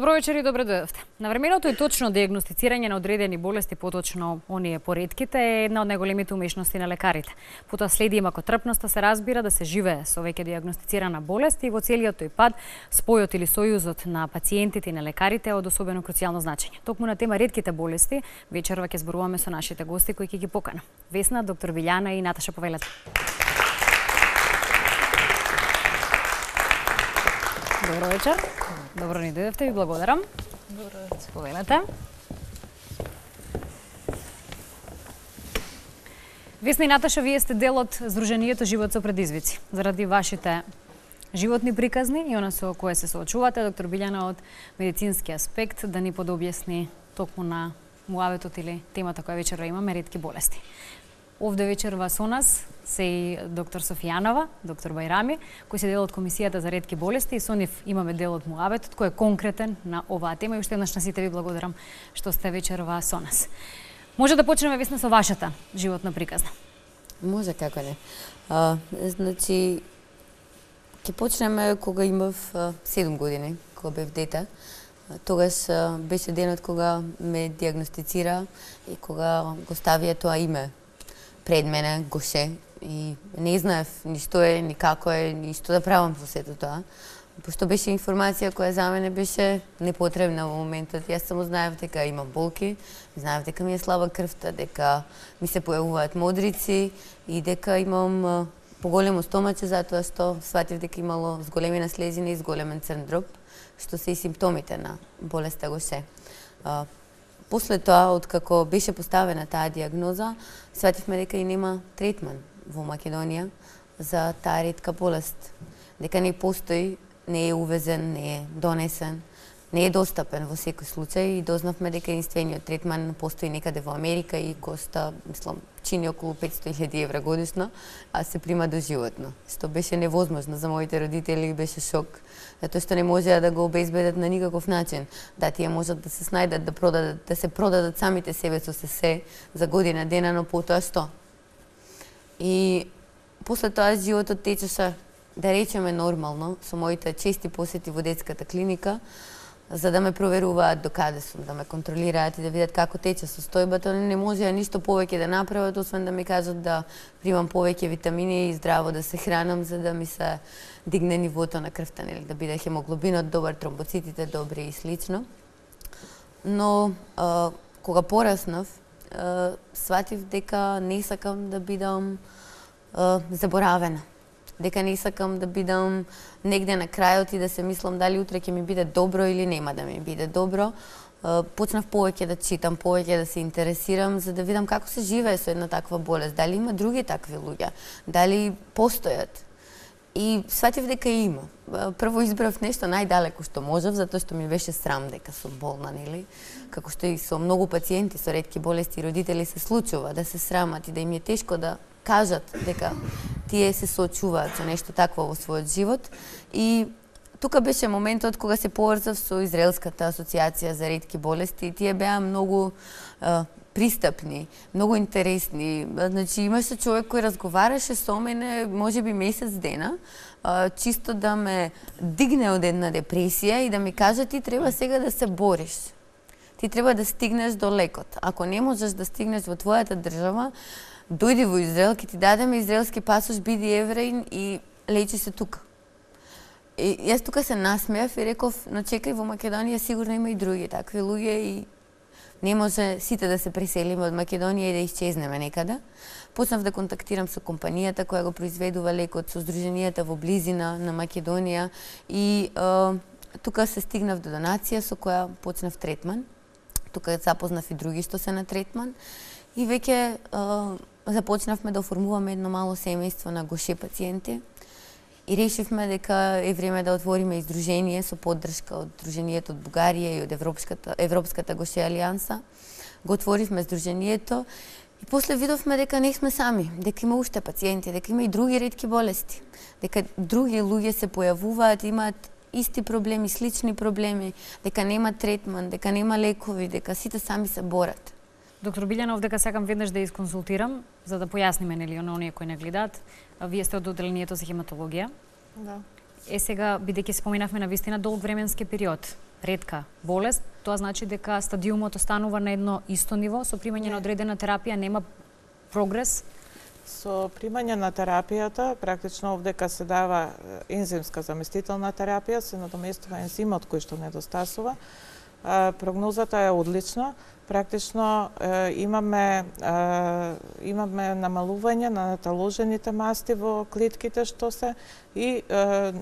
Добро вечер и добре дојдовте. Навременото и точно диагностицирање на одредени болести, поточно оние поретките, е една од најголемите умешности на лекарите. Потоа следи макотрпноста, се разбира да се живее со веќе диагностицирана болест и во целиот тој пат спојот или сојузот на пациентите и на лекарите е од особено круцијално значење. Токму на тема ретките болести, вечерва ќе зборуваме со нашите гости кои ќе ги покана. Весна, доктор Билјана и Наташа Повелета. Добро вечер. Добро ни дојдовте, ви благодарам. Добро вечер. Повелете. Весна и Наташа, вие сте дел од Здруженијето Живот со предизвици. Заради вашите животни приказни и она со кое се соочувате, доктор Билјана од медицински аспект да ни подобјасни токму на муаветот или темата која вечерва имаме, ретки болести. Овде вечерва со нас се и доктор Софијанова, доктор Бајрами, кои се дел од Комисијата за ретки болести и со нив имаме дел од муаветот кој е конкретен на оваа тема и уште еднаш на сите ви благодарам што сте вечерва со нас. Може да почнеме Весна со вашата животна приказна. Може, како не. Значи, ќе почнеме кога имав 7 години, кога бев дете. Тогаш беше денот кога ме диагностицира и кога го ставија тоа име пред мене, Гоше, и не знаев ни што е, ни како е, ни што да правам со сето тоа. Пошто беше информација која за мене беше непотребна во моментот. Јас само знаев дека имам болки, знаев дека ми е слаба крвта, дека ми се појавуваат модрици и дека имам поголемо стомаче, затоа што сватив дека имало зголемена слезина и зголемен црн дроб, што се и симптомите на болеста Гоше. После тоа, откако беше поставена таа диагноза, свативме дека и нема третман во Македонија за таа ретка болест. Дека не постои, не е увезен, не е донесен, не е достапен во секој случај и дознавме дека единствениот третман постои некаде во Америка и коста, мислам, чини околу 500.000 евра годишно, а се прима доживотно, што беше невозможно за моите родители и беше шок, затоа што не можеа да го обезбедат на никаков начин, да тие можат да се снајдат, да продадат, да се продадат самите себе со се за година дена, но потоа што? И после тоа животот течеше, да речеме, нормално, со моите чести посети во детската клиника, за да ме проверуваат до каде сум, да ме контролираат и да видат како тече состојбата. Не можеа ништо повеќе да направат, освен да ми кажат да примам повеќе витамини и здраво да се хранам, за да ми се дигне нивото на крвта, нели, да биде хемоглобинот добар, тромбоцитите добри и слично. Но кога пораснав, сватив дека не сакам да бидам заборавена. Дека не сакам да бидам негде на крајот и да се мислам дали утре ќе ми биде добро или нема да ми биде добро. Почнав повеќе да читам, повеќе да се интересирам, за да видам како се живее со една таква болест, дали има други такви луѓе, дали постојат. И сватив дека има. Прво избрав нешто најдалеко што можев, затоа што ми беше срам дека сум болна, нели? Како што и со многу пациенти со ретки болести родители се случува да се срамат и да им е тешко да кажат дека тие се соочуваат со нешто такво во својот живот. И тука беше моментот кога се поврзав со Израелската асоциација за ретки болести. Тие беа многу пристапни, многу интересни. Значи, имаше човек кој разговараше со мене, можеби месец дена, чисто да ме дигне од една депресија и да ми каже ти треба сега да се бориш. Ти треба да стигнеш до лекот. Ако не можеш да стигнеш во твојата држава, дојди во Израел, ќе ти дадеме израелски пасош, биди евреин и лечи се тука. И јас тука се насмеав и реков, но чекај, во Македонија сигурно има и други такви луѓе и не може сите да се преселиме од Македонија и да исчезнеме некаде. Почнав да контактирам со компанијата која го произведува лекот, со Здруженијата во близина на Македонија и тука се стигнав до донација со која почнав третман. Тука запознав и други што се на третман и веќе започнавме да оформуваме едно мало семејство на Гоше пациенти и решивме дека е време да отвориме издружение со поддршка од Здруженијето од Бугарија и од Европската Гоше алијанса. Го отворивме здруженијето и после видовме дека не сме сами, дека има уште пациенти, дека има и други ретки болести, дека други луѓе се појавуваат, имаат исти проблеми, слични проблеми, дека нема третман, дека нема лекови, дека сите сами се борат. Доктор Билјана, овдека сакам веднаш да исконсултирам, за да појасниме, нели, оние кои не гледаат. Вие сте од одделението за хематологија. Да. Сега, бидејќи споменавме на вистина долг временски период ретка болест, тоа значи дека стадиумот останува на едно исто ниво, со примање на одредена терапија нема прогрес? Со примање на терапијата, практично овдека се дава ензимска заместителна терапија, се надоместува ензимот кој што недостасува. Прогнозата е одлична. Практично имаме намалување на таложените масти во клетките што се и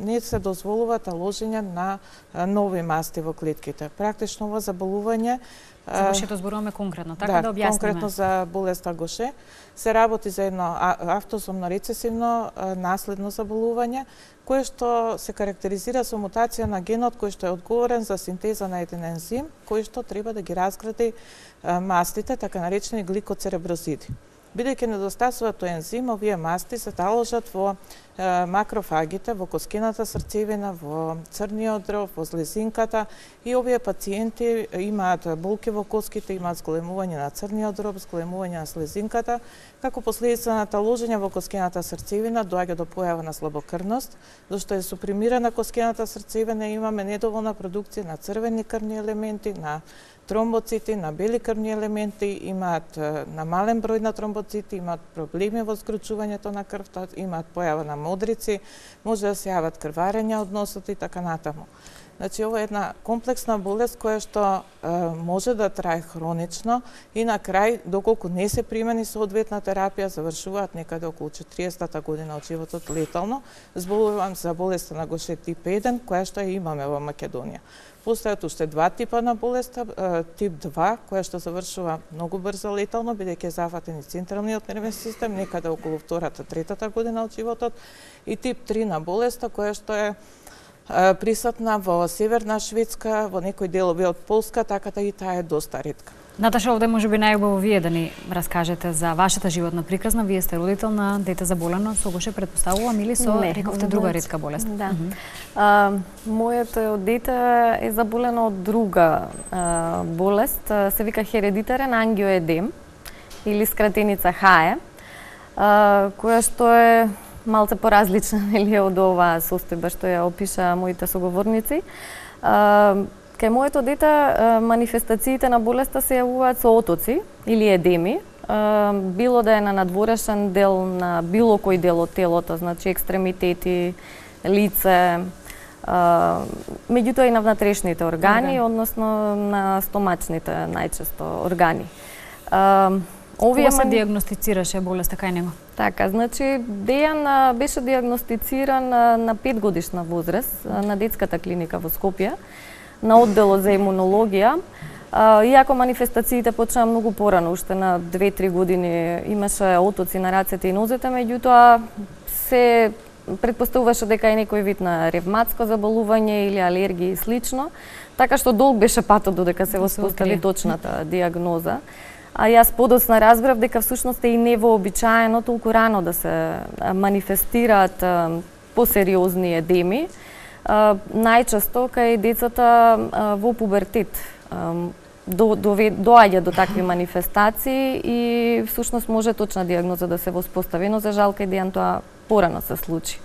не се дозволува таложење на нови масти во клетките. Практично ова заболување За Гошето зборуваме конкретно, така да објасниме. Конкретно за болеста Гоше се работи за едно автозомно рецесивно наследно заболување кое што се карактеризира со мутација на генот кој што е одговорен за синтеза на еден ензим кој што треба да ги разгради мастите, така наречени гликоцереброзиди. Бидејќи недостасуваат тој ензим, овие масти се таложат во макрофагите, во коскената срцевина, во црниот дроб, во слезинката и овие пациенти имаат болки во коските, имаат зголемување на црниот дроб, зголемување на слезинката. Како последица на таложење во коскената срцевина доаѓа до појава на слабокрвност, зашто е супримирана коскената срцевина и имаме недоволна продукција на црвени крвни елементи, на тромбоцити, на бели крвни елементи, имаат намален број на тромбоцити, имаат проблеми во скручувањето на крвта, имаат појава на модрици, може да се јават крварења од носот и така натаму. Значи, ова е една комплексна болест која што може да трае хронично и на крај, доколку не се примени соодветна терапија, завршуваат некаде околу 40-та година од животот летално. Зборувам за болеста на Гоше тип 1, која што ја имаме во Македонија. Постојат уште два типа на болеста, тип 2, која што завршува многу брзо летално, бидејќи е зафатен и централниот нервен систем, некаде околу 2-3 година од животот, и тип 3 на болеста, која што е присутна во северна Шведска, во некои делови од Полска, така да и таа е доста ретка. Наташа, овде може би најубаво вие да ни раскажете за вашата животна приказна. Вие сте родител на дете заболено со Гоше, предпоставувам, или со, рековте, друга ретка болест? Да. Моето дете е заболено од друга болест, се вика хередитарен ангиоедем, или скратеница ХАЕ, која што е малце поразлична од оваа состојба што ја опиша моите соговорници. Кај моето дете манифестациите на болеста се јавуваат со отоци или едеми, било да е на надворешен дел, на било кој дел од телото, значи екстремитети, лице, меѓутоа и на внатрешните органи, односно на стомачните најчесто органи. Кога се диагностицираше болеста кај него? Така, значи Дејан беше диагностициран на 5 годишна возраст на детската клиника во Скопје, на одделот за имунологија. Иако манифестациите почнаа многу порано, уште на 2-3 години имаше отоци на рацете и нозете, меѓутоа се предпоставуваше дека е некој вид на ревматско заболување или алергија и слично, така што долг беше патот додека се воспостави точната диагноза. А јас подоцна разбрав дека всушност е и невообичаено толку рано да се манифестираат посериозни едеми, најчесто кај децата во пубертет доаѓа до такви манифестации и всушност може точна диагноза да се воспостави, но за жал кај Дејан тоа порано се случи.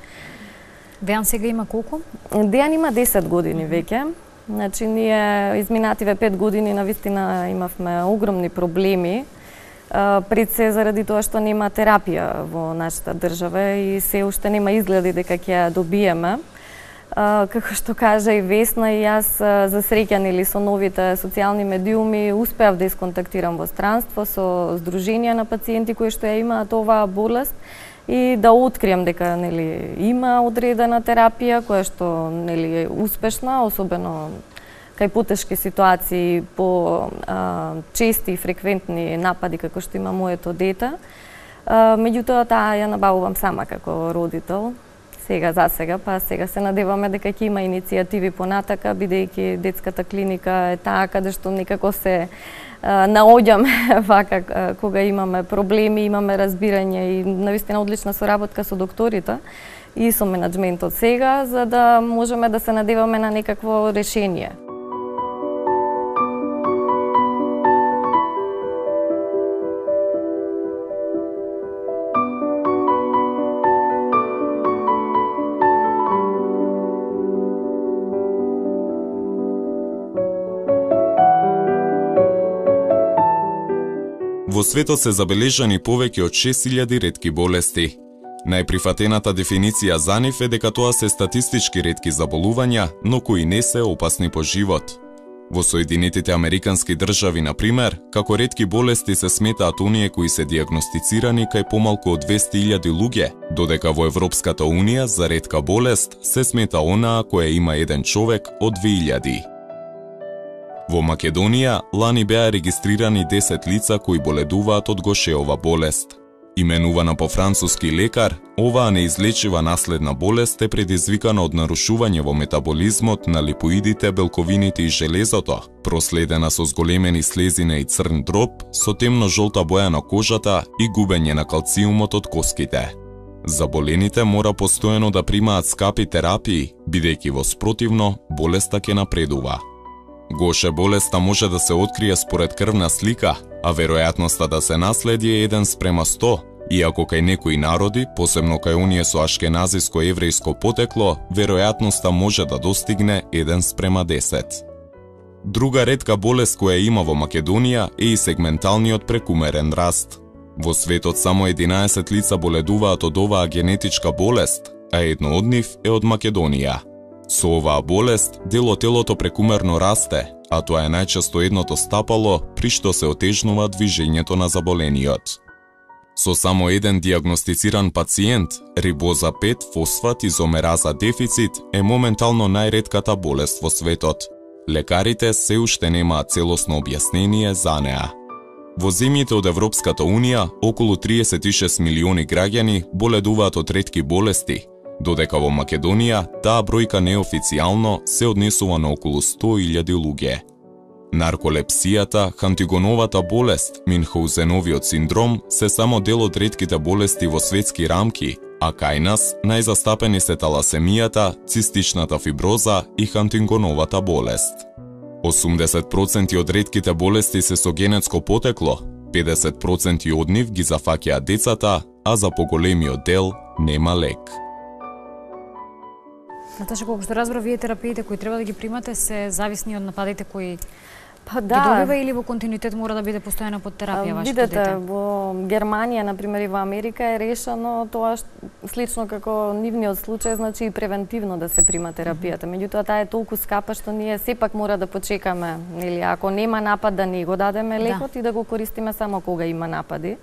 Дејан сега има колку? Дејан има 10 години веќе. Значи, ние изминативе 5 години навистина имавме огромни проблеми, пред се заради тоа што нема терапија во нашата држава и се уште нема изгледи дека ќе ја добиеме. Како што кажа и Весна, и јас за среќа нели со новите социјални медиуми успеав да исконтактирам во странство со здруженија на пациенти кои што ја имаат оваа болест и да откриам дека нели има одредена терапија која што нели е успешна, особено кај потешки ситуации, по чести и фреквентни напади како што има моето дете. Меѓутоа таа ја набавувам сама како родител. Сега па сега се надеваме дека ќе има иницијативи понатака, бидејќи детската клиника е таа каде што некако се наоѓаме вака кога имаме проблеми, имаме разбирање и навистина одлична соработка со докторите и со менаџментот сега, за да можеме да се надеваме на некакво решение. Во светот се забележани повеќе од 6000 ретки болести. Најприфатената дефиниција за нив е дека тоа се статистички ретки заболувања, но кои не се опасни по живот. Во Соединетите Американски држави, на пример, како ретки болести се сметаат оние кои се диагностицирани кај помалку од 200.000 луѓе, додека во Европската Унија за ретка болест се смета онаа која има еден човек од 2000. Во Македонија лани беа регистрирани 10 лица кои боледуваат од Гошеова болест. Именувана по француски лекар, оваа неизлечива наследна болест е предизвикана од нарушување во метаболизмот на липоидите, белковините и железото, проследена со зголемени слезина и црн дроб, со темно-жолта боја на кожата и губење на калциумот од коските. Заболените мора постојано да примаат скапи терапии, бидејќи во спротивно болеста ќе напредува. Гоше болеста може да се открие според крвна слика, а веројатноста да се наследи е 1:100, иако кај некои народи, посебно кај оние со ашкеназиско-еврејско потекло, веројатноста може да достигне 1:10. Друга ретка болест која има во Македонија е и сегменталниот прекумерен раст. Во светот само 11 лица боледуваат од оваа генетичка болест, а едно од нив е од Македонија. Со оваа болест, дел од телото прекумерно расте, а тоа е најчесто едното стапало при што се отежнува движењето на заболениот. Со само еден диагностициран пациент, рибоза 5 фосфат изомераза дефицит е моментално најретката болест во светот. Лекарите се уште немаат целосно објаснение за неа. Во земјите од Европската Унија, околу 36 милиони граѓани боледуваат од ретки болести, додека во Македонија таа бројка неофицијално се однесува на околу 100.000 луѓе. Нарколепсијата, хантигоновата болест, Минхаузеновиот синдром се само дел од ретките болести во светски рамки, а кај нас најзастапени се таласемијата, цистичната фиброза и хантигоновата болест. 80% од ретките болести се со генетско потекло, 50% од нив ги зафаќаат децата, а за поголемиот дел нема лек. Наташа, колку што разбрав, вие терапиите кои треба да ги примате се зависни од нападите кои Па ги добива или во континуитет мора да биде постојано под терапија вашето дете? Видете, во Германија, например, и во Америка е решено тоа слично како нивниот случај, значи и превентивно да се прима терапијата. Меѓутоа, таа е толку скапа што ние сепак мора да почекаме, нели, ако нема напад да не го дадеме лекот и да го користиме само кога има напади.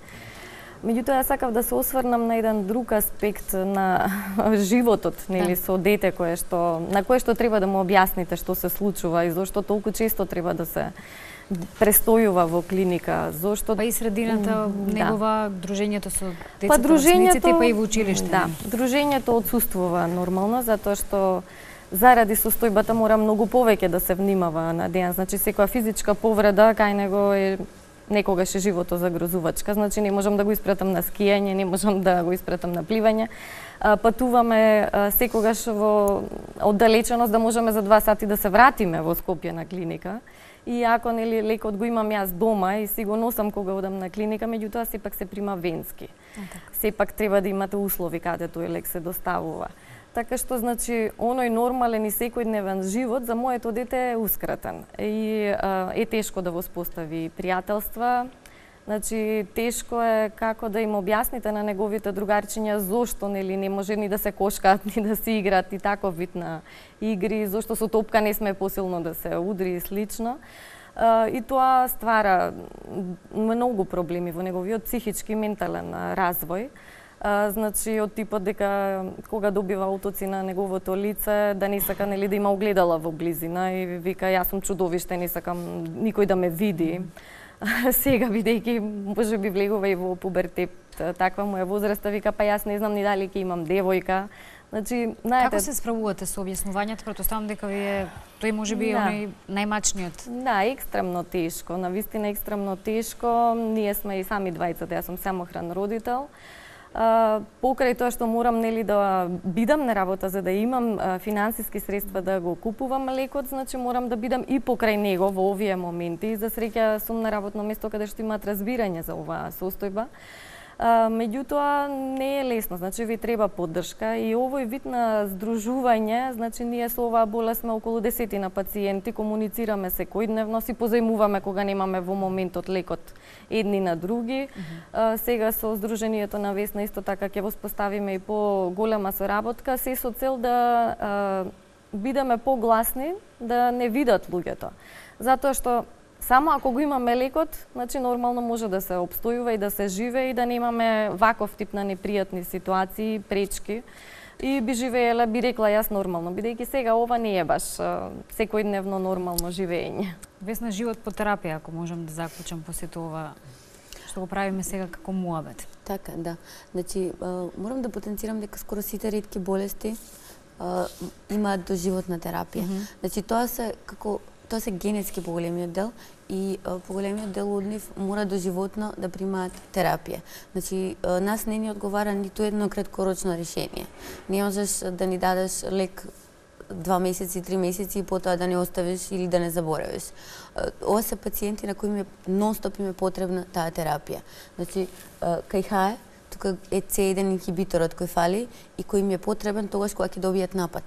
Меѓутоа, јас сакав да се осврнам на еден друг аспект на животот, нели, со дете на кое што треба да му објасните што се случува и зошто толку често треба да се престојува во клиника, зошто па и средината негова, дружењето со децата, родствениците, па и во училиште. Да, дружењето отсуствува нормално затоа што заради состојбата мора многу повеќе да се внимава на ден, значи секоја физичка повреда кај него е некогаш е живото загрозувачка, значи не можам да го испратам на скијање, не можам да го испратам на пливање. Патуваме секогаш во оддалеченост да можеме за 2 сати да се вратиме во Скопје на клиника. И ако нели лекот го имам јас дома и си го носам кога одам на клиника, меѓутоа сепак се прима венски. Сепак треба да имате услови каде тој лек се доставува. Така што, значи, оној нормален и секојдневен живот за моето дете е ускратен. И е тешко да воспостави пријателства. Значи, тешко е како да им објасните на неговите другарчиња зошто нели не може ни да се кошкаат, ни да се играат и таков вид на игри, зошто со топка не сме посилно да се удри и слично. И тоа ствара многу проблеми во неговиот психички и ментален развој. Значи, од типот дека кога добива утоци на неговото лице, да не сака нели да има огледала во близина и вика јас сум чудовиште, не сакам никој да ме види. Сега, бидејќи може би влегува и во пубертет, таква му е возраста, вика па јас не знам ни дали ќе имам девојка. Значи, знаете, како се справувате со објаснувањето? Претпоставам дека вие тој можеби оној најмачниот. Да, екстремно тешко, навистина екстремно тешко. Ние сме и сами двајцата, јас сум самохран родител. Покрај тоа што морам нели да бидам на работа за да имам финансиски средства да го купувам лекот, значи морам да бидам и покрај него во овие моменти. За среќа сум на работно место каде што имаат разбирање за оваа состојба. Меѓутоа не е лесно, значи ви треба поддршка и овој вид на здружување, значи ние со оваа болест сме околу 10 пациенти, комуницираме секојдневно, си позајмуваме кога немаме во моментот лекот едни на други. Сега со Сдруженијето на Весна исто така ќе воспоставиме и по-голема соработка, се со цел да бидеме погласни, да не видат луѓето. Затоа што само ако го имаме лекот, значи нормално може да се обстојува и да се живее и да немаме ваков тип на непријатни ситуации, пречки. И би живееле, би рекла јас нормално, бидејќи сега ова не е баш секојдневно нормално живење. Весна, живот по терапија, ако можам да заклучам по сето ова што го правиме сега како муабет. Така, да. Значи, морам да потенцирам дека скоро сите ретки болести имаат доживотна терапија. Значи, тоа се генетски поголемиот дел и поголемиот дел од нив мора доживотно да примаат терапија. Значи, нас не ни одговара ниту едно краткорочно решение. Не можеш да ни дадеш лек 2 месеци, 3 месеци и потоа да не оставиш или да не заборавиш. Ова се пациенти на кои нон-стоп им е потребна таа терапија. Значи, кај ХАЕ, тука е C1 инхибиторот кој фали и кој им е потребен тогаш кога ќе добијат напад.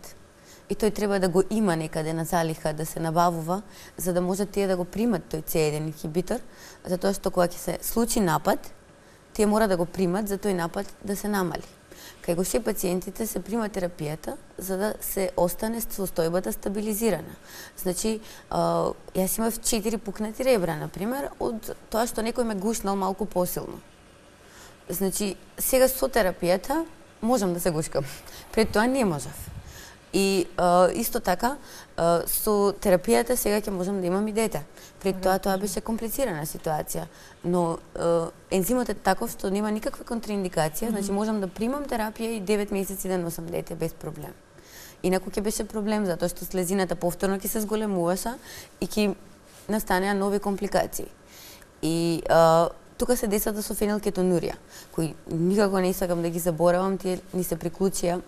И тој треба да го има некаде на залиха, да се набавува, за да може тие да го примат тој C1 инхибитор, затоа што кога ќе се случи напад, тие мора да го примат за тој напад да се намали. Кај Гоше пациентите се прима терапијата за да се остане состојбата стабилизирана. Значи, јас имав 4 пукнати ребра, например, од тоа што некој ме гушнал малку посилно. Значи, сега со терапијата можам да се гушкам. Пред тоа не можев. И исто така, со терапијата сега ќе можам да имам и дете. Пред тоа беше комплицирана ситуација. Но ензимот е таков што нема никаква контраиндикација, значи можам да примам терапија и 9 месеци да носам дете без проблем. Инаку ќе беше проблем затоа што слезината повторно ќе се зголемуваше и ќе настанеа нови компликации. И тука се децата со фенилкетонурија, кои никако не сакам да ги заборавам, тие ни се приклучија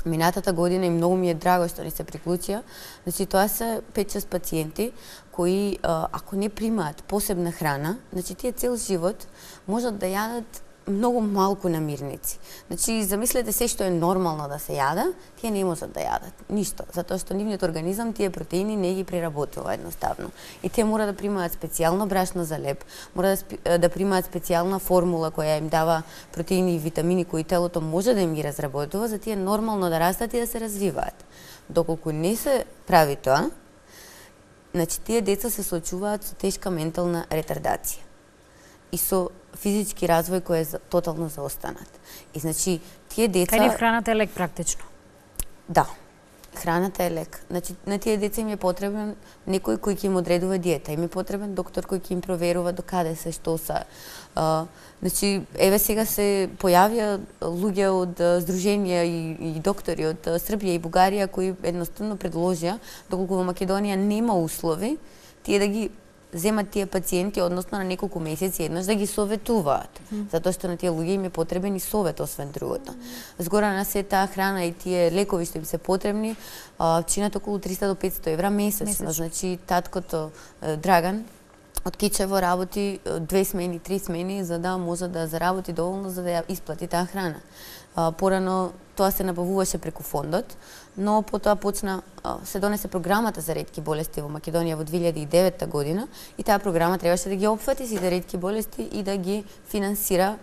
минатата година и многу ми е драго што ни се приклучија. Значи, тоа се 5-6 пациенти кои, ако не примаат посебна храна, значи тие цел живот можат да јадат многу малку намирници. Значи, замислете се што е нормално да се јада, тие не можат да јадат ништо, затоа што нивниот организам тие протеини не ги преработува едноставно. И тие мора да примаат специјално брашно за леп, мора да примаат специјална формула која им дава протеини и витамини кои телото може да им ги разработува за тие нормално да растат и да се развиваат. Доколку не се прави тоа, значи тие деца се соочуваат со тешка ментална ретардација и со физички развој кој е тотално заостанат. И значи тие деца... Кај храната е лек практично? Да, храната е лек. Значи на тие деца им е потребен некој кој ќе им одредува диета, им е потребен доктор кој ќе им проверува до каде се, што се. Значи, еве сега се појавија луѓе од здруженија и доктори од Србија и Бугарија кои едноставно предложија, доколку во Македонија нема услови, тие да ги земат тие пациенти, односно на неколку месеци еднаш да ги советуваат, затоа што на тие луѓе им е потребен и совет освен другото. Згора на се таа храна и тие лекови што им се потребни, чинат околу 300 до 500 евра месечно. Значи таткото Драган од Кичево работи 2 смени, 3 смени за да може да заработи доволно за да ја исплати таа храна. Порано тоа се набавуваше преку фондот, но потоа се донесе програмата за ретки болести во Македонија во 2009 година и таа програма требаше да ги опфати сите ретки болести и да ги финансира,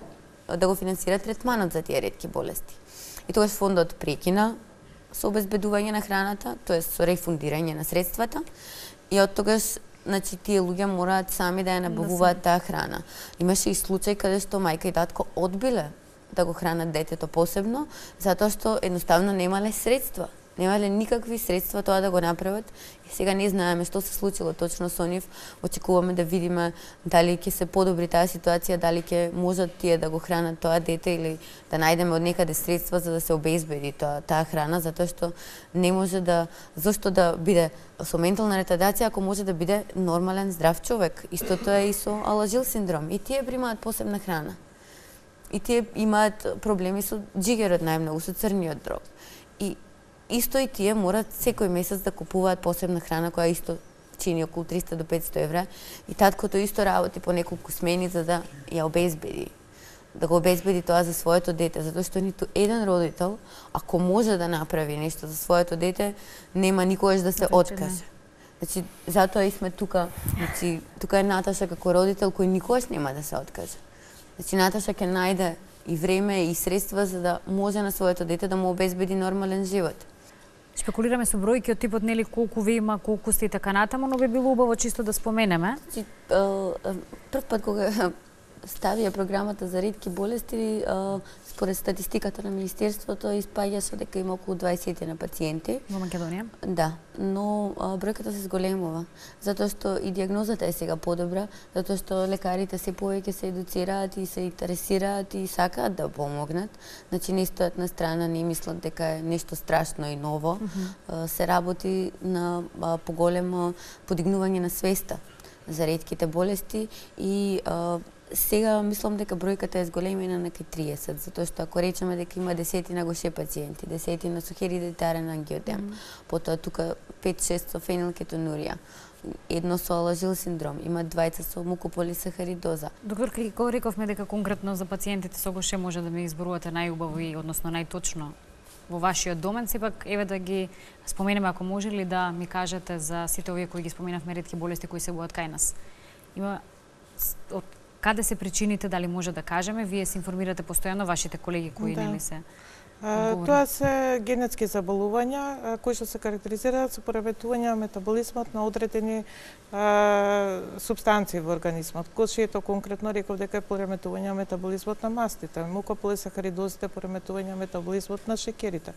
да го финансира третманот за тие ретки болести. И тогаш фондот прекина со обезбедување на храната, тоа со рефундирање на средствата и од тогаш значи тие луѓе мораат сами да ја набавуваат таа храна. Имаше и случај каде што мајка и татко одбиле да го хранат детето посебно, затоа што едноставно немале средства. Немале никакви средства тоа да го направат и сега не знаеме што се случило точно со нив. Очекуваме да видиме дали ќе се подобри таа ситуација, дали ќе можат тие да го хранат тоа дете или да најдеме од некаде средства за да се обезбеди таа храна, затоа што не може зошто да биде со ментална ретардација ако може да биде нормален здрав човек. Истото е и со Алажил синдром. И тие примаат посебна храна. И тие имаат проблеми со џигерот најмногу, со црниот дроб. И исто и тие морат секој месец да купуваат посебна храна која исто чини околу 300 до 500 евра и таткото исто работи по неколку смени за да ја обезбеди да го обезбеди тоа за своето дете, затоа што ниту еден родител, ако може да направи нешто за своето дете, нема никогаш да се откаже. Значи, затоа и сме тука. Значи, тука е Наташа како родител кој никогаш нема да се откаже. Значи, Наташа ќе најде и време и средства за да може на своето дете да му обезбеди нормален живот. Спекулираме со бројки од типот нели колку ви има, колку сте и така натаму, но би било убаво чисто да споменеме. Значи, прв пат кога ставија програмата за ретки болести, според статистиката на Министерството, испаѓаше дека има околу 20 на пациенти. Во Македонија? Да, но бројката се зголемува, затоа што и дијагнозата е сега подобра, затоа што лекарите се повеќе се едуцираат и се интересираат и сакаат да помогнат. Значи не стојат на страна, не мислат дека е нешто страшно и ново. Се работи на поголемо подигнување на свеста за ретките болести и сега мислам дека бројката е зголемена на 30, затоа што ако речеме дека има 10 на гоше пациенти, 10 на со херидитарен ангиодерм, потоа тука 5-6 со фенилкетонурија, едно со алажил синдром, има 20 со мукополисахаридоза. Доктор Крико, рековме дека конкретно за пациентите со гоше може да ме изборувате најубаво и односно најточно во вашиот домен, сепак еве да ги споменеме ако може ли да ми кажете за сите овие кои ги споменавме ретки болести кои се боат кај нас. Има од каде се причините, дали може да кажеме, вие се информирате постојано вашите колеги кои нели се Тоа се генетски заболувања кои што се карактеризираат со пореметување на метаболизмот на одредени супстанции во организмот. Кошието конкретно реков дека е пореметување на метаболизмот на мастите, мукополисахаридозите пореметување на метаболизмот на шеќерите,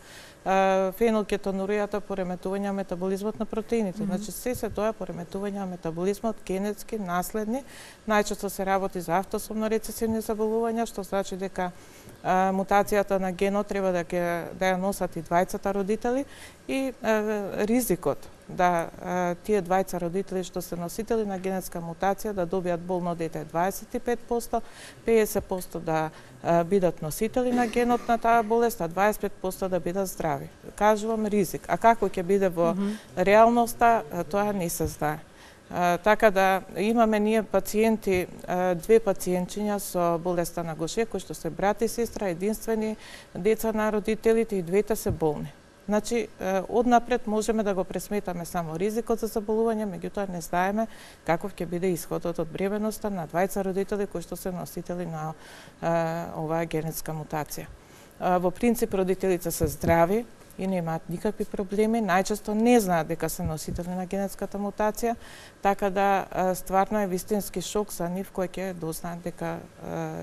фенилкетонуријата пореметување на метаболизмот на протеините. Значи се тоа пореметување на метаболизмот генетски наследни. Најчесто се работи за автосомно рецесивни заболувања, што значи дека мутацијата на генот треба да ја носат и двајцата родители и ризикот да тие двајца родители што се носители на генетска мутација да добијат болно дете 25%, 50% да бидат носители на генот на таа болест, а 25% да бидат здрави. Кажувам ризик. А како ќе биде во реалноста, тоа не се знае. Така да имаме ние пациенти, две пациентчиња со болеста на Гоше, кои што се брат и сестра, единствени деца на родителите и двете се болни. Значи, однапред можеме да го пресметаме само ризикот за заболување, меѓутоа не знаеме каков ќе биде исходот од бременоста на двајца родители кои што се носители на оваа генетска мутација. Во принцип, родителите се здрави и немаат никакви проблеми, најчесто не знаат дека се носители на генетската мутација, така да стварно е вистински шок за нив кој ќе дознаат дека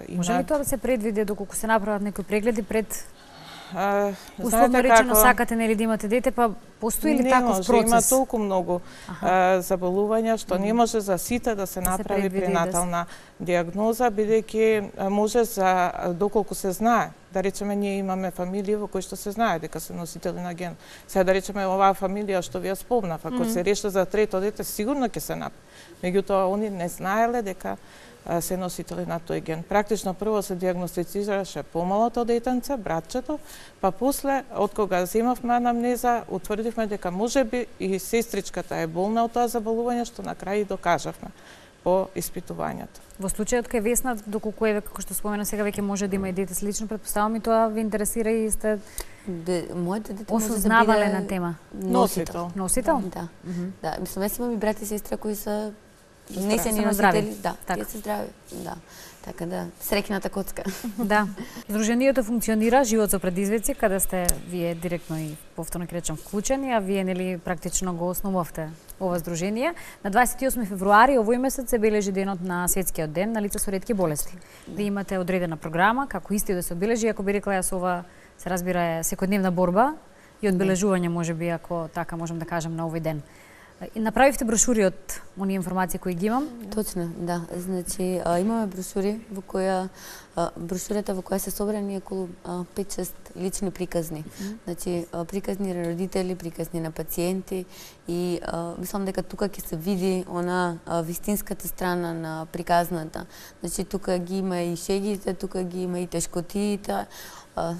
имаат. Може ли тоа да се предвиди доколку се направат некои прегледи пред како... условно речено сакате нели да имате дете, па постои ли таков процес? Не може, има толку многу заболувања што не може за сите да се направи пренатална дијагноза, бидејќи може за доколку се знае. Да речеме, ние имаме фамилии во кои што се знае дека се носители на ген. Сега да речеме оваа фамилија што ви ја спомнав, ако се реши за трето дете, сигурно ќе се направи. Меѓутоа, они не знаеле дека се носители на тој ген. Практично прво се дијагностицираше помалото детенце, братчето, па после, од кога земавме анамнеза, утврдивме дека можеби и сестричката е болна од тоа заболување, што на крај и докажавме по испитувањето. Во случајот кај Весна, доколку еве како што спомена сега веќе може да има и дете слично, претпоставам и тоа ви интересира и сте моето дете може да осознавале биде на тема. Носител. Носител? Да. Да, мислам, јас имам и брат и сестра кои се не се Се ни здрави. носители, да, тие се здрави, да. Така да, среќната коцка. Да. Здруженијето функционира Живот со предизвици, каде сте вие директно и повторно ќе речам вклучени, а вие нели практично го основавте ова здружение. На 28 февруари овој месец се бележи денот на светскиот ден на лица со ретки болести. Вие имате одредена програма како исти да се обележи, ако би рекла јас ова се разбира е секојдневна борба и одбележување можеби ако така можам да кажам на овој ден. И направивте брошури од оние информации кои ги имам? Точно, да. Значи, имаме брошури во која брошурата во која се собрани околу 5-6 лични приказни. Значи, приказни на родители, приказни на пациенти и мислам дека тука ќе се види она вистинската страна на приказната. Значи, тука ги има и шегите, тука ги има и тешкотиите,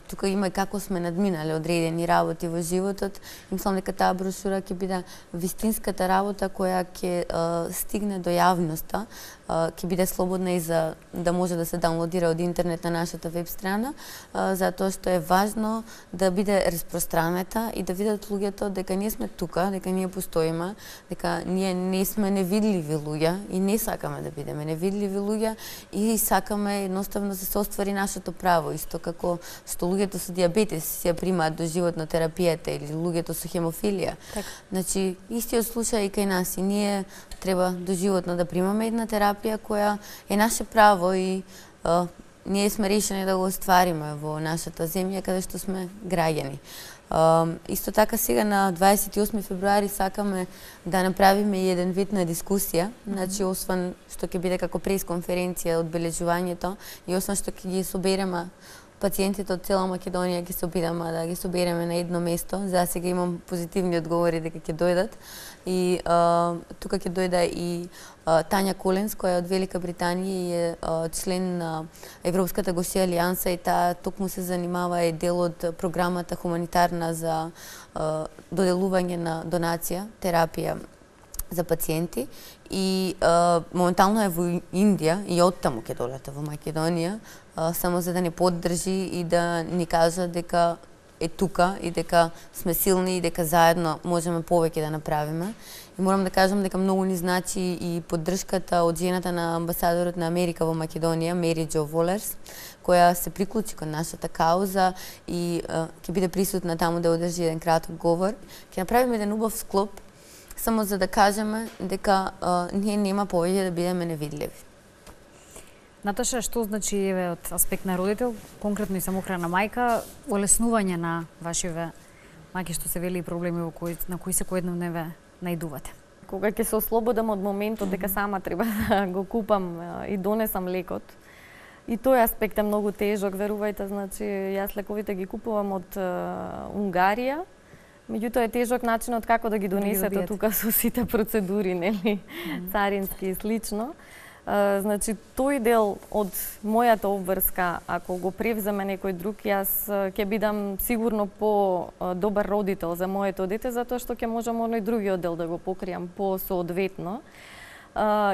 тука има и како сме надминале одредени работи во животот. И мислам дека таа брошура ќе биде вистинската работа која ќе стигне до јавноста ќе биде слободна и за да може да се даунлодира од интернет на нашата веб страна, затоа што е важно да биде распространета и да видат луѓето дека ние сме тука, дека ние постоиме, дека ние не сме невидливи луѓе и не сакаме да бидеме невидливи луѓе и сакаме едноставно да се оствари нашето право, исто како што луѓето со дијабетес си ја примаат до животно терапијата или луѓето со хемофилија. Значи, истиот случај и кај нас и ние треба доживотно да примаме една терапија која е наше право и ние сме решени да го оствариме во нашата земја каде што сме граѓани. Исто така сега на 28 февруари сакаме да направиме и еден вид на дискусија, значи освен што ќе биде како пресконференција одбележувањето и освен што ќе ги собереме пациентите од цела Македонија, ќе се обидеме да ги собереме на едно место. За сега имам позитивни одговори дека ќе дојдат. И тука ќе дојде и Тања Коленс, која е од Велика Британија и е член на Европската гоши алијанса и таа токму се занимава и дел од програмата хуманитарна за доделување на донација, терапија за пациенти и моментално е во Индија и оттаму ќе долета во Македонија, само за да не поддржи и да ни кажа дека е тука и дека сме силни и дека заедно можеме повеќе да направиме. И морам да кажам дека многу ни значи и поддршката од жената на амбасадорот на Америка во Македонија, Мери Джо Волерс, која се приклучи кон нашата кауза и ќе биде присутна таму да одржи еден краток говор. Ќе направиме еден убав склоп само за да кажеме дека ние нема повеќе да бидеме невидливи. Наташа, што значи еве од аспект на родител, конкретно и самохрана мајка, олеснување на вашиве мајки што се вели проблеми на кои секојдневно ве наидувате? Кога ќе се ослободам од моментот дека сама треба да го купам и донесам лекот, и тој аспект е многу тежок, верувајте, значи јас лековите ги купувам од Унгарија, меѓутоа е тежок начинот како да ги донесете тука со сите процедури, нели, царински и слично. Значи, тој дел од мојата обврска, ако го превземе некој друг, јас ќе бидам сигурно по-добар родител за моето дете, затоа што ќе можам оној другиот дел да го покријам по-соодветно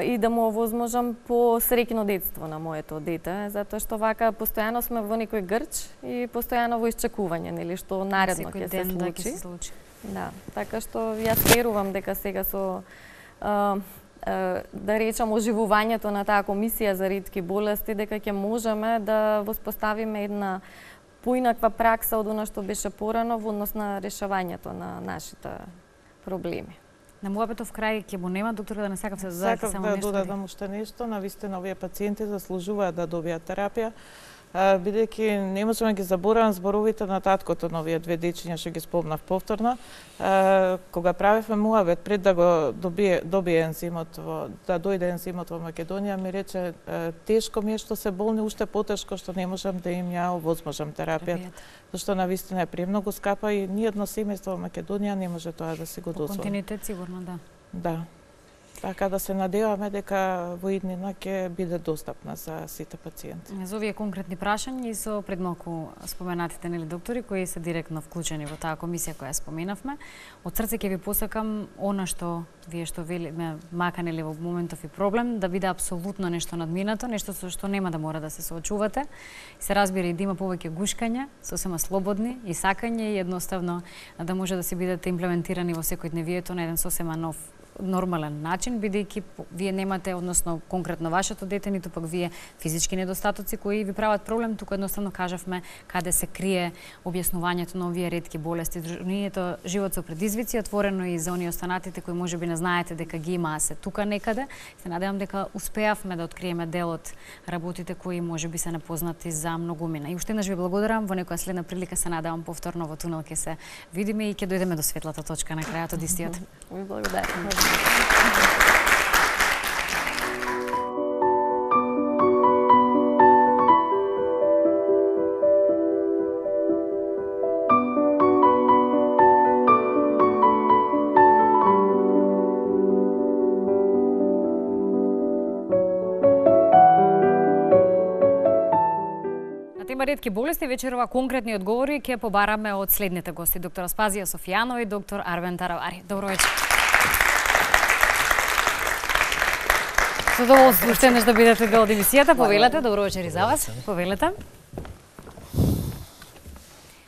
и да му овозможам по-среќно детство на моето дете, затоа што вака постојано сме во некој грч и постојано во исчекување, нели, што наредно ќе се случи. Да, така што јас верувам дека сега со да речам оживувањето на таа комисија за ретки болести, дека ќе можеме да воспоставиме една поинаква пракса од она што беше порано во однос на решавањето на нашите проблеми. На муабетов крај ќе му нема, доктор, да не сакав се додадете само нешто. Сакав да додадам уште нешто, навистина овие пациенти заслужуваат да добијат терапија, бидејќи не можеме ги заборавам зборовите на таткото на овие две дечиња што ги спомнав повторно. Кога правевме муабет пред да го добие ензимот да дојде ензимот во Македонија, ми рече тешко ми е што се болни, уште потешко што не можам да им ја овозможам терапијата. Зашто навистина е премногу скапа и ниедно семејство во Македонија не може тоа да си го дозволи. Континуитет сигурно, да. Да. Така да се надеваме дека во иднина ќе биде достапна за сите пациенти. За овие конкретни прашања и со пред малку споменатите, нели, доктори кои се директно вклучени во таа комисија која споменавме, од срце ќе ви посакам она што вие што велиме мака, нели, во моментов и проблем да биде апсолутно нешто надминато, нешто со што нема да мора да се соочувате. И се разбира и да има повеќе гушкања, сосема слободни и сакање и едноставно да може да се бидете имплементирани во секојдневието на еден сосема нов нормален начин, бидејќи вие немате, односно конкретно вашето дете, ниту пак вие физички недостатоци кои ви прават проблем, туку едноставно кажавме каде се крие објаснувањето на овие ретки болести. Дружението Живот со предизвици отворено и за оние останатите кои можеби не знаете дека ги има, а се тука некаде. Се надевам дека успеавме да откриеме дел од работите кои можеби се непознати за многумина. И уште еднаш ви благодарам, во некоја следна прилика се надевам повторно во тунел ќе се видиме и ќе дојдеме до светлата точка на крајот од истиот. Ви благодарам. Тема ретки болести, вечерова конкретни одговори ќе побараме од следните гости, доктор Аспазија Софијанова и доктор Арвен Таравари. Добро вечер. Задоволство уште еднаш да бидете дел од емисијата. Повелете, добро вечер и за вас. Повелете.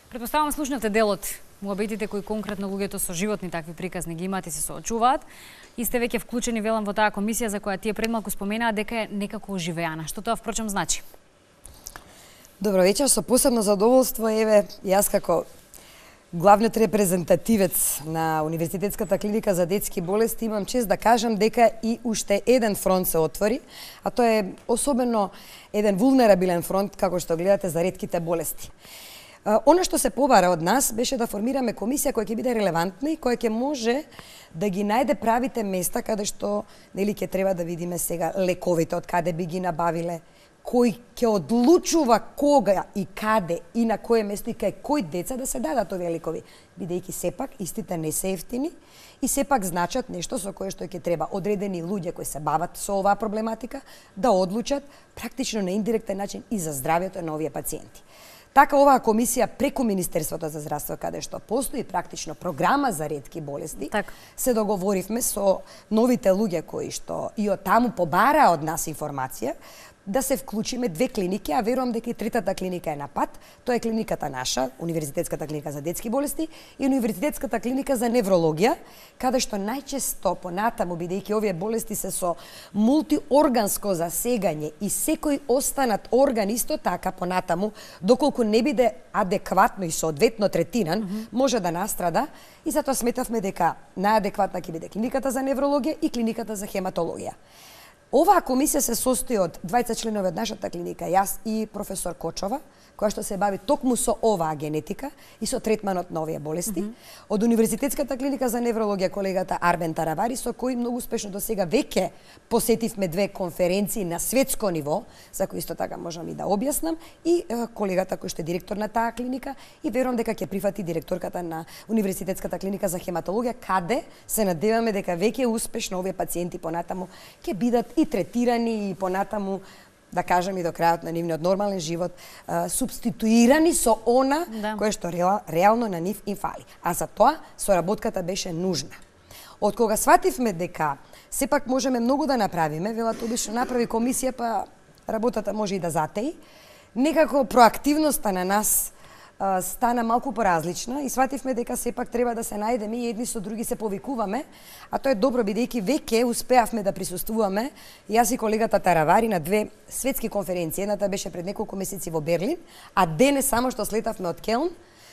Предпоставам слушнавте делот муабетите кои конкретно луѓето со животни такви приказни ги имаат и се соочуваат. И сте веќе вклучени, велам, во таа комисија за која тие пред малку споменаа дека е некако оживеана. Што тоа впрочем значи? Добро вечер, со посебно задоволство, еве, јас како главниот репрезентативец на Универзитетската клиника за детски болести имам чест да кажам дека и уште еден фронт се отвори, а тоа е особено еден вулнерабилен фронт, како што гледате, за ретките болести. Она што се побара од нас беше да формираме комисија која ќе биде релевантна и која ќе може да ги најде правите места каде што нели ќе треба да видиме сега лековите, од каде би ги набавиле, кој ќе одлучува кога и каде и на кое место и кај кој деца да се дадат овие лекови, бидејќи сепак истите не се ефтини и сепак значат нешто со кое што ќе треба одредени луѓе кои се бават со оваа проблематика да одлучат практично на индиректен начин и за здравјето на овие пациенти. Така оваа комисија преку Министерството за здравство, каде што постои практично програма за ретки болести, се договоривме со новите луѓе кои што и од таму побара од нас информација, да се вклучиме две клиники, а верувам дека и третата клиника е на пат. Тоа е клиниката наша, Универзитетската клиника за детски болести и Универзитетската клиника за неврологија, каде што најчесто понатаму, бидејќи овие болести се со мултиорганско засегање и секој останат орган исто така понатаму, доколку не биде адекватно и соодветно третиран, може да настрада, и затоа сметавме дека најадекватна ќе биде клиниката за неврологија и клиниката за хематологија. Оваа комисија се состои од двајца членови од нашата клиника, јас и професор Кочова, која што се бави токму со оваа генетика и со третманот на овие болести. Од Универзитетската клиника за неврологија колегата Арбен Таравари, со кој многу успешно до сега веќе посетивме две конференции на светско ниво, за кои исто така можам и да објаснам, и колегата кој што е директор на таа клиника, и верувам дека ќе прифати директорката на Универзитетската клиника за хематологија, каде се надеваме дека веќе успешно овие пациенти понатаму ќе бидат и третирани и понатаму, да кажем и до крајот на нивниот нормален живот, субституирани со она кое што реално на нив им фали. А за тоа соработката беше нужна. Од кога свативме дека сепак можеме многу да направиме, велат обично направи комисија, па работата може и да затеи, некако проактивноста на нас стана малку поразлична и свативме дека сепак треба да се најдеме и едни со други се повикуваме, а тоа е добро бидејќи веќе успеавме да присуствуваме, јас и колегата Таравари, на две светски конференции. Едната беше пред неколку месеци во Берлин, а денес само што слетавме од Келн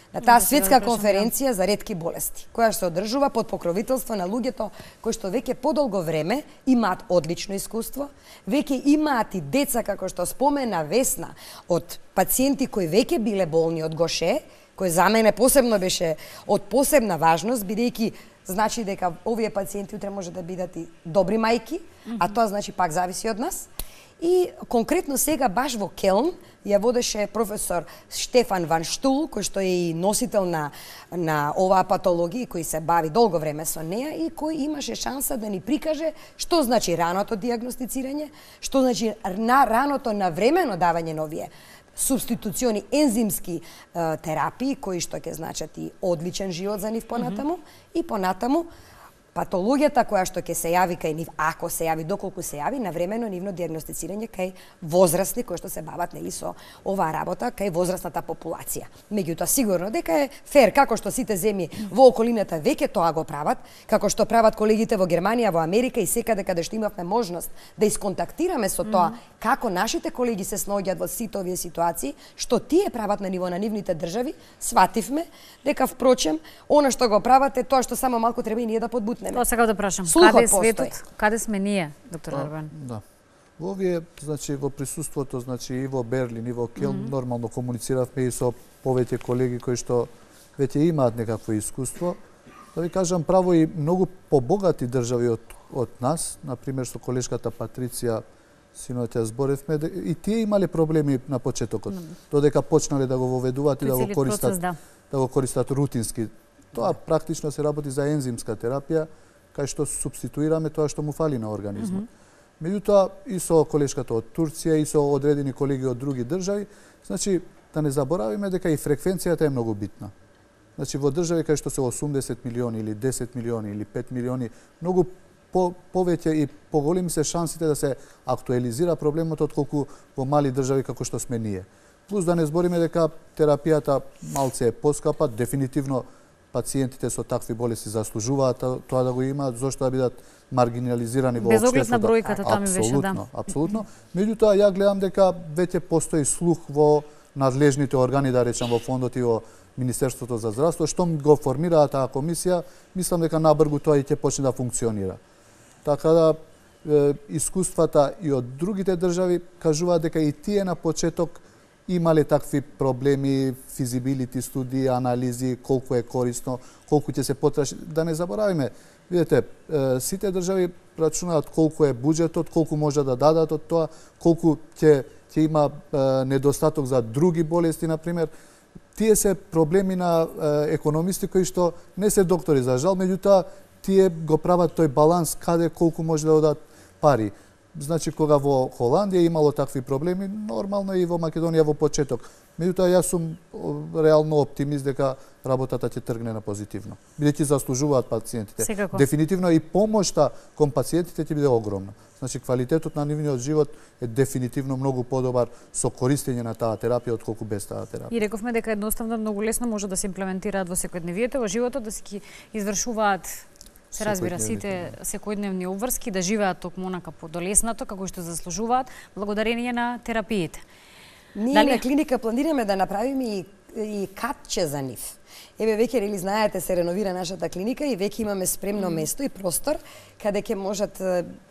на таа светска конференција за ретки болести, која се одржува под покровителство на луѓето кои што веќе подолго време имаат одлично искуство, веќе имаат и деца, како што спомена Весна, од пациенти кои веќе биле болни од Гоше, кој за мене посебно беше од посебна важност, бидејќи значи дека овие пациенти утре може да бидат и добри мајки, а тоа значи пак зависи од нас. И конкретно сега баш во Келн ја водеше професор Штефан Ван Штул, кој што е и носител на оваа патологија, кој се бави долго време со неа и кој имаше шанса да ни прикаже што значи раното дијагностицирање, што значи раното навремено давање на овие субституциони ензимски терапии, кои што ќе значат и одличен живот за нив понатаму, и понатаму патологијата која што ќе се јави кај нив, ако се јави, доколку се јави, навремено нивно дијагностицирање кај возрастни кои што се бават нели со оваа работа кај возрастната популација. Меѓутоа сигурно дека е фер, како што сите земји во околината веќе тоа го прават, како што прават колегите во Германија, во Америка и секаде каде што имавме можност да исконтактираме со тоа како нашите колеги се снаоѓаат во сите овие ситуации, што тие прават на ниво на нивните држави, свативме дека впрочем она што го прават е тоа што само малку треба и ние да подбутнеме. Тоа сакав да прашам, Слухот каде е постои. светот, каде сме ние, доктор Арбен? Да. Во овие, значи, во присуството, значи, и во Берлин, и во Келн, нормално комунициравме и со повеќе колеги кои што веќе имаат некакво искуство. Да ви кажам, право и многу побогати држави од нас, например со колешката Патриција, синоќа зборевме, и тие имале проблеми на почетокот, додека почнале да го воведуваат и да го користат, да го користат рутински. Тоа практично се работи за ензимска терапија, кај што субституираме тоа што му фали на организмот. Меѓутоа, и со колешката од Турција, и со одредени колеги од други држави, значи, да не заборавиме дека и фреквенцијата е многу битна. Значи, во држави кај што се 80 милиони или 10 милиони или 5 милиони, многу повеќе и поголеми се шансите да се актуализира проблемот отколку во мали држави како што сме ние. Плюс да не збориме дека терапијата малце е поскапа, дефинитивно пациентите со такви болести заслужуваат тоа да го имаат, зошто да бидат маргинализирани во без оглед општеството. на бројката, тоа ми беше, да. Апсолутно. Меѓутоа, ја гледам дека веќе постои слух во надлежните органи, да речам, во фондот и во Министерството за здравство, штом го формираа таа комисија, мислам дека набргу тоа и ќе почне да функционира. Така да, искуствата и од другите држави кажуваат дека и тие на почеток имале такви проблеми, физибилити студии, анализи, колку е корисно, колку ќе се потраши. Да не заборавиме, видете, сите држави рачунаат колку е буџетот, колку може да дадат од тоа, колку ќе има недостаток за други болести, например. Тие се проблеми на економисти кои што не се доктори за жал, меѓутоа тие го прават тој баланс каде колку може да дадат пари. Значи, кога во Холандија имало такви проблеми, нормално и во Македонија во почеток. Меѓутоа, јас сум реално оптимист дека работата ќе тргне на позитивно. Бидејќи заслужуваат пациентите. Секако. Дефинитивно и помошта кон пациентите ќе биде огромна. Значи, квалитетот на нивниот живот е дефинитивно многу подобар со користење на таа терапија отколку без таа терапија. И рековме дека едноставно многу лесно може да се имплементираат во секојдневието, во животот, да се ги извршуваат, се разбира, сите секојдневни обврски, да живеат токму онака подолеснато, како што заслужуваат, благодарение на терапиите. Ние на клиника планираме да направиме и катче за нив. Еве, веќе рели знаете, се реновира нашата клиника и веќе имаме спремно место и простор каде ќе можат,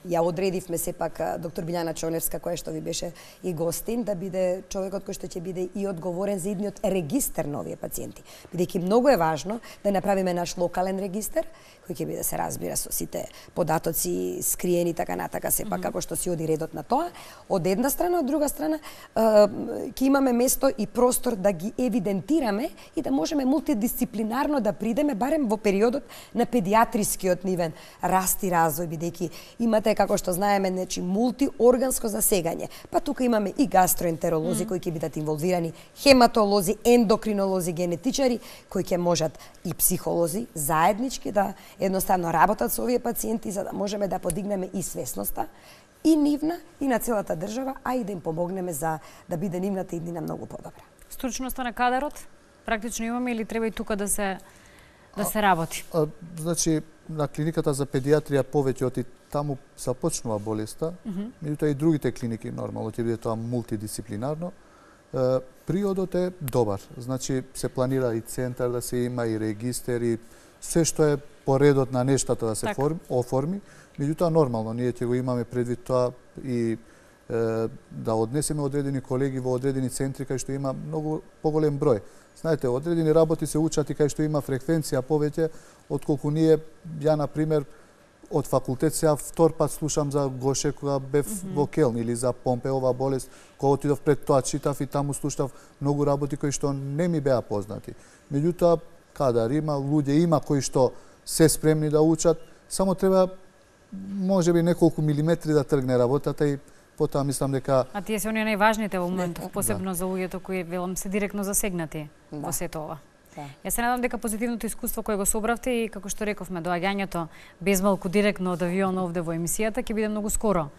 ја одредивме сепак доктор Билјана Чоневска, која што ви беше и гостин, да биде човекот кој што ќе биде и одговорен за идниот регистер на овие пациенти. Бидејќи многу е важно да направиме наш локален регистер, кој ќе биде, се разбира, со сите податоци скриени така натака, сепак како што си оди редот на тоа. Од една страна, од друга страна, ќе имаме место и простор да ги евидентираме и да можеме мултидисциплинарно да придеме барем во периодот на педиатрискиот нивен раст и развој, бидејќи имате, како што знаеме, нечи мултиорганско засегање. Па тука имаме и гастроентеролози кои ќе бидат инволвирани, хематолози, ендокринолози, генетичари кои ќе можат и психолози заеднички да едноставно работат со овие пациенти за да можеме да подигнеме и свесноста и нивна и на целата држава, а и да им помогнеме за да биде нивната иднина многу подобра. Стручноста на кадарот практично имаме или треба и тука да се работи? Значи, на клиниката за педиатрија повеќе од и таму започнува болеста, меѓутоа и другите клиники нормално ќе биде тоа мултидисциплинарно. Приодот е добар, значи се планира и центар да се има и регистер и се што е по редот на нештата да се оформи, меѓутоа нормално ние ќе го имаме предвид тоа и да однесеме одредени колеги во одредени центри кај што има многу поголем број. Знаете, одредени работи се учат и кај што има фреквенција повеќе отколку ние. Ја, например, од факултет сега втор пат слушам за Гоше кога бев во Келн, или за Помпеова болест, кога отидов пред тоа читав и таму слушав многу работи кои што не ми беа познати. Меѓутоа, кадар има, луѓе има кои што се спремни да учат, само треба можеби неколку милиметри да тргне работата и потоа мислам дека... А тие се оние најважните во моментов, посебно за луѓето кои, велам, се директно засегнати во сето ова. Јас се надам дека позитивното искуство кое го собравте и, како што рековме, доаѓањето без малку директно од авион овде во емисијата ќе биде многу скоро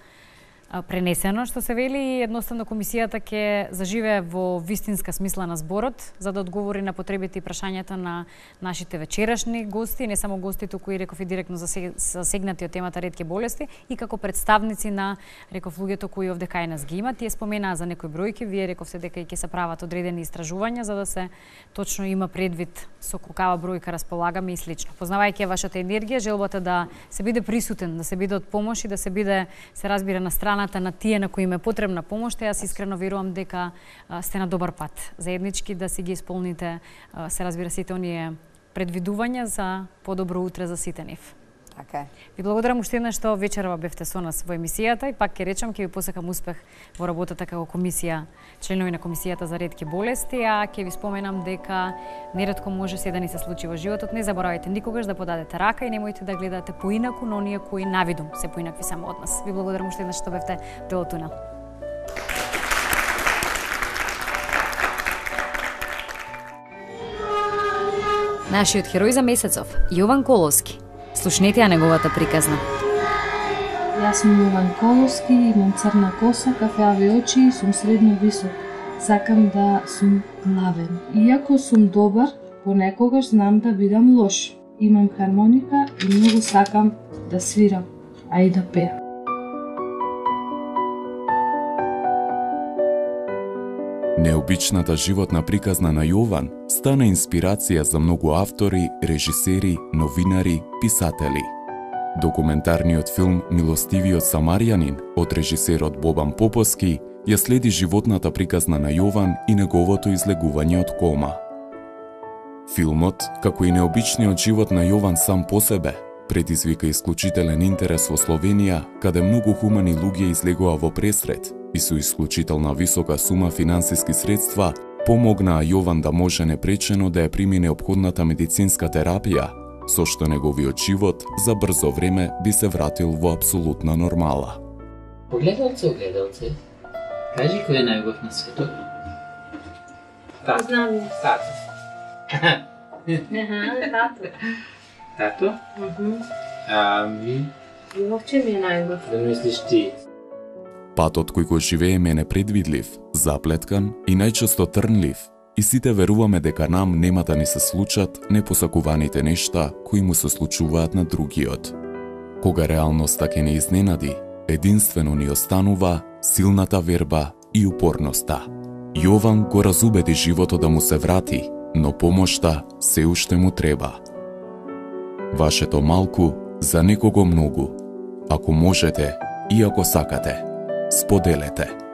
пренесено, што се вели, и едноставно комисијата ќе заживее во вистинска смисла на зборот, за да одговори на потребите и прашањата на нашите вечерашни гости, не само гостите кои, реков, и директно засегнати од темата ретки болести, и како представници на, реков, луѓето кои овде кај нас ги имат. Тие споменаа за некои бројки, вие рековте дека и ќе се прават одредени истражувања за да се точно има предвид со колкава бројка располагаме и слично. Познавајќи вашата енергија, желбата да се биде присутен, да се биде од помош и да се биде, се разбира, на страна на тие на кои им е потребна помош, јас искрено верувам дека сте на добар пат. Заеднички да си ги исполните, се разбира, сите оние предвидувања за подобро утре за сите нив. Така е. Ви благодарам уште еднаш што вечерва бевте со нас во емисијата и пак ќе речам, ќе ви посакам успех во работата како комисија, членови на комисијата за ретки болести, а ќе ви споменам дека неретко може се да ни се случи во животот. Не заборавајте никогаш да подадете рака и немојте да гледате поинаку на оние кои навидум се поинакви само од нас. Ви благодарам уште еднаш што бевте дел од тунел. Нашиот херој за месецов, Јован Коловски. Слушнете ја неговата приказна. Јас сум Јован Коловски, имам црна коса, кафеави очи и сум средно висок. Сакам да сум главен. Иако сум добар, понекогаш знам да бидам лош. Имам хармоника и многу сакам да свирам, а и да пеам. Необичната животна приказна на Јован стана инспирација за многу автори, режисери, новинари, писатели. Документарниот филм Милостивиот самарјанин од режисерот Бобан Поповски ја следи животната приказна на Јован и неговото излегување од кома. Филмот, како и необичниот живот на Јован сам по себе, предизвика исклучителен интерес во Словенија, каде многу хумани луѓе излегоа во пресрет и со исклучителна висока сума финансиски средства помогнаа Јован да може непречено да ја прими неопходната медицинска терапија, со што неговиот живот за брзо време би се вратил во апсолутна нормала. Огледалце, кажи кој е најубав на светот? Знам. Тато. Тато. Тато? Вовче ми е најубав. Да мислиш ти? Патот кој го живееме е непредвидлив, заплеткан и најчесто трнлив, и сите веруваме дека нам нема да ни се случат непосакуваните нешта кои му се случуваат на другиот. Кога реалноста ќе не изненади, единствено ни останува силната верба и упорноста. Јован го разубеди животот да му се врати, но помошта се уште му треба. Вашето малку за некого многу. Ако можете и ако сакате, споделете.